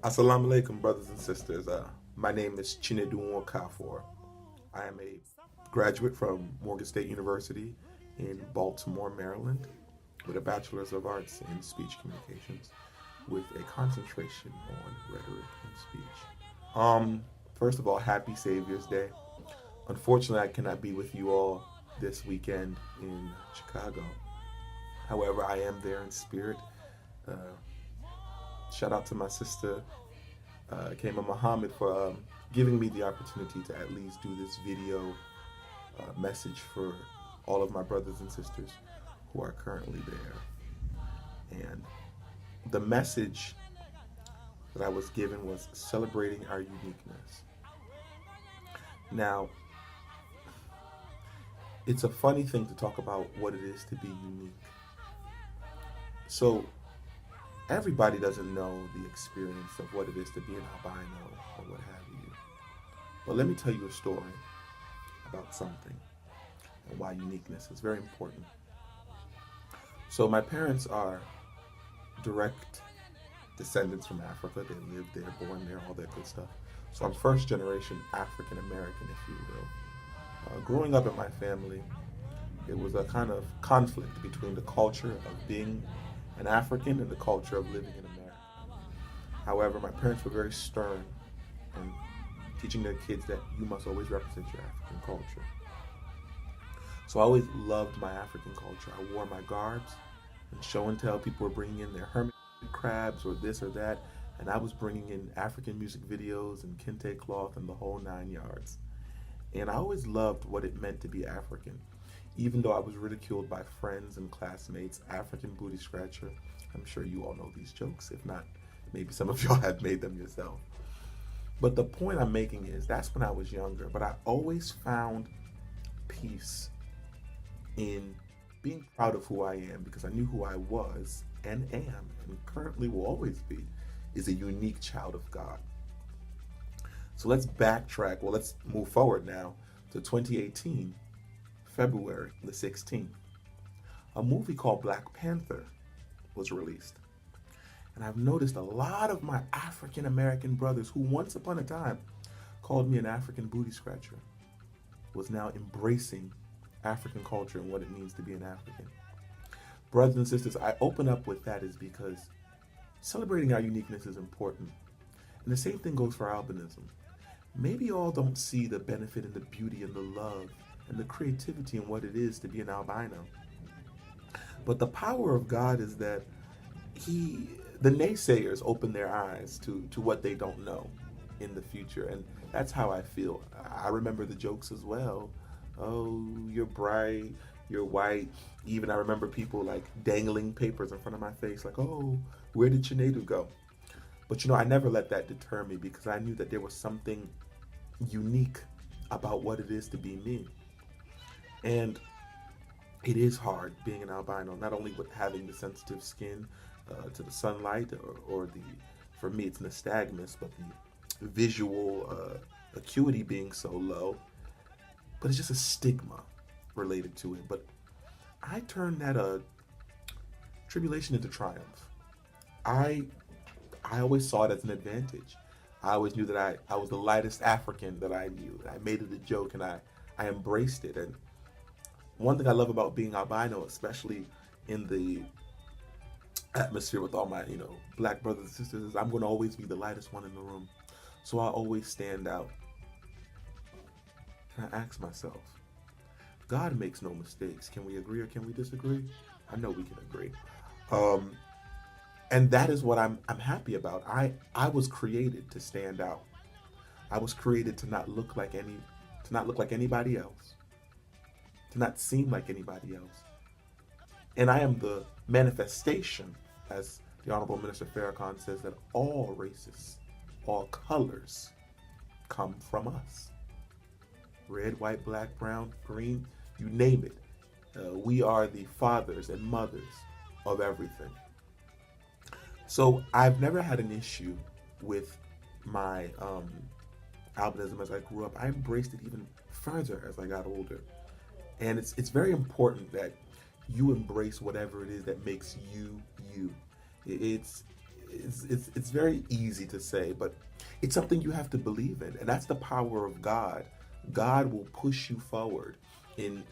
Assalamu alaikum, brothers and sisters. My name is Chinedu Kafor. I am a graduate from Morgan State University in Baltimore, Maryland, with a Bachelor's of Arts in Speech Communications, with a concentration on rhetoric and speech. First of all, Happy Savior's Day. Unfortunately, I cannot be with you all this weekend in Chicago. However, I am there in spirit. Uh, Shout out to my sister Kama Muhammad for giving me the opportunity to at least do this video message for all of my brothers and sisters who are currently there. And the message that I was given was celebrating our uniqueness. Now, it's a funny thing to talk about what it is to be unique. So, everybody doesn't know the experience of what it is to be an albino or what have you. But let me tell you a story about something and why uniqueness is very important. So my parents are direct descendants from Africa. They lived there, born there, all that good stuff. So I'm first generation African American, if you will. Growing up in my family, it was a kind of conflict between the culture of being an African and the culture of living in America. However, my parents were very stern and teaching their kids that you must always represent your African culture. So I always loved my African culture. I wore my garbs and show and tell. People were bringing in their hermit crabs or this or that, and I was bringing in African music videos and kente cloth and the whole 9 yards. And I always loved what it meant to be African. Even though I was ridiculed by friends and classmates, African booty scratcher. I'm sure you all know these jokes. If not, maybe some of y'all have made them yourself. But the point I'm making is that's when I was younger, but I always found peace in being proud of who I am because I knew who I was and am and currently will always be is a unique child of God. So let's backtrack. Well, let's move forward now to 2018, February the 16th. A movie called Black Panther was released. And I've noticed a lot of my African American brothers who once upon a time called me an African booty scratcher was now embracing African culture and what it means to be an African. Brothers and sisters, I open up with that is because celebrating our uniqueness is important. And the same thing goes for albinism. Maybe all don't see the benefit and the beauty and the love and the creativity in what it is to be an albino. But the power of God is that the naysayers open their eyes to what they don't know in the future. And that's how I feel. I remember the jokes as well. Oh, you're bright, you're white. Even I remember people like dangling papers in front of my face, like, oh, where did Chinedu go? But I never let that deter me because I knew that there was something unique about what it is to be me. And it is hard being an albino, not only with having the sensitive skin to the sunlight or the, for me, it's nystagmus, but the visual acuity being so low. But it's just a stigma related to it. But I turned that tribulation into triumph. I I always saw it as an advantage. I always knew that I was the lightest African that I knew. I made it a joke and I embraced it. And one thing I love about being albino, especially in the atmosphere with all my, black brothers and sisters, is I'm going to always be the lightest one in the room. So I always stand out. And I ask myself, God makes no mistakes. Can we agree or can we disagree? I know we can agree. Um, and that is what I'm happy about. I was created to stand out. I was created to not look like anybody else, to not seem like anybody else. And I am the manifestation, as the Honorable Minister Farrakhan says, that all races, all colors come from us. Red, white, black, brown, green, you name it. We are the fathers and mothers of everything. So I've never had an issue with my albinism as I grew up. I embraced it even further as I got older. And it's very important that you embrace whatever it is that makes you you. It's it's very easy to say, but it's something you have to believe in, and that's the power of God. God will push you forward in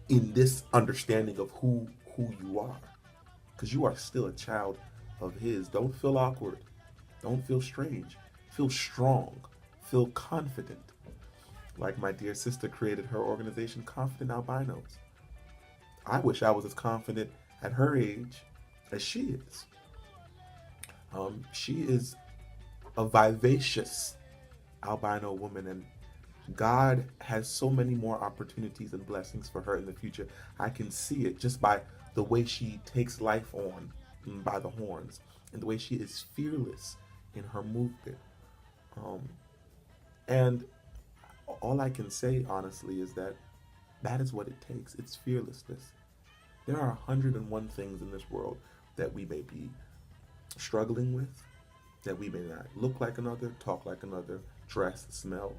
this understanding of who you are, because you are still a child of His. Don't feel awkward. Don't feel strange. Feel strong. Feel confident. Like my dear sister created her organization, Confident Albinos. I wish I was as confident at her age as she is. She is a vivacious albino woman, and God has so many more opportunities and blessings for her in the future. I can see it just by the way she takes life on by the horns and the way she is fearless in her movement. Um, and all I can say, honestly, is that that is what it takes. It's fearlessness. There are 101 things in this world that we may be struggling with, that we may not look like another, talk like another, dress, smell,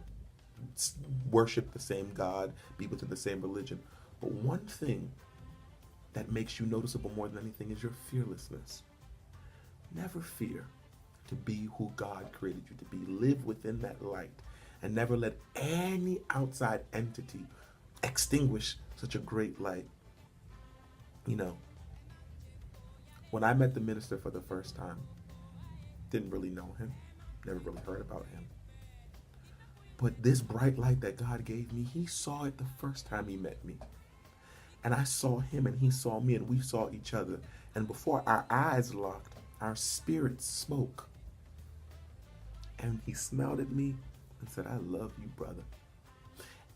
worship the same God, be within the same religion. But one thing that makes you noticeable more than anything is your fearlessness. Never fear to be who God created you to be. Live within that light and never let any outside entity extinguish such a great light. You know, when I met the minister for the first time, didn't really know him, never really heard about him. But this bright light that God gave me, he saw it the first time he met me. And I saw him and he saw me and we saw each other. And before our eyes locked, our spirits spoke. And he smiled at me and said, "I love you, brother."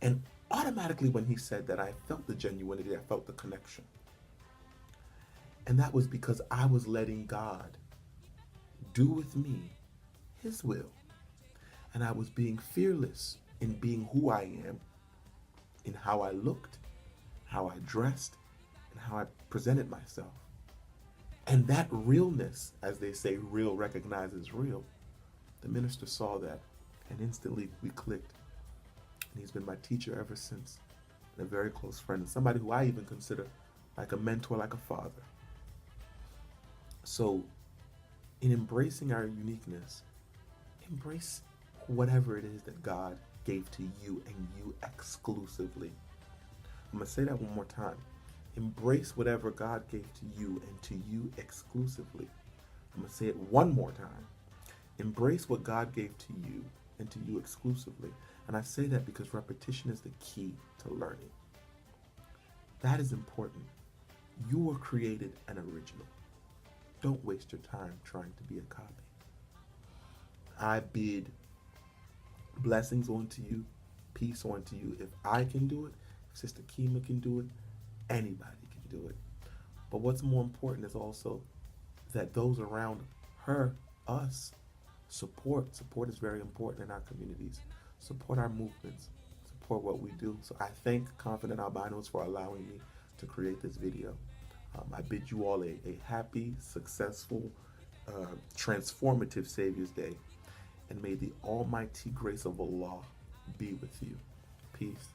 And automatically when he said that, I felt the genuinity, I felt the connection. And that was because I was letting God do with me his will. And I was being fearless in being who I am, in how I looked, how I dressed, and how I presented myself. And that realness, as they say, real recognizes real. The minister saw that, and instantly we clicked. And he's been my teacher ever since, and a very close friend, and somebody who I even consider like a mentor, like a father. So, in embracing our uniqueness, embrace whatever it is that God gave to you and you exclusively. I'm going to say that one more time. Embrace whatever God gave to you and to you exclusively. I'm going to say it one more time. Embrace what God gave to you and to you exclusively. And I say that because repetition is the key to learning. That is important. You were created an original. Don't waste your time trying to be a copy. I bid blessings onto you, peace onto you. If I can do it, if Sister Kima can do it, anybody can do it. But what's more important is also that those around her, us, support. Support is very important in our communities. Support our movements. Support what we do. So I thank Confident Albinos for allowing me to create this video. I bid you all a happy, successful, transformative Savior's Day. And may the almighty grace of Allah be with you. Peace.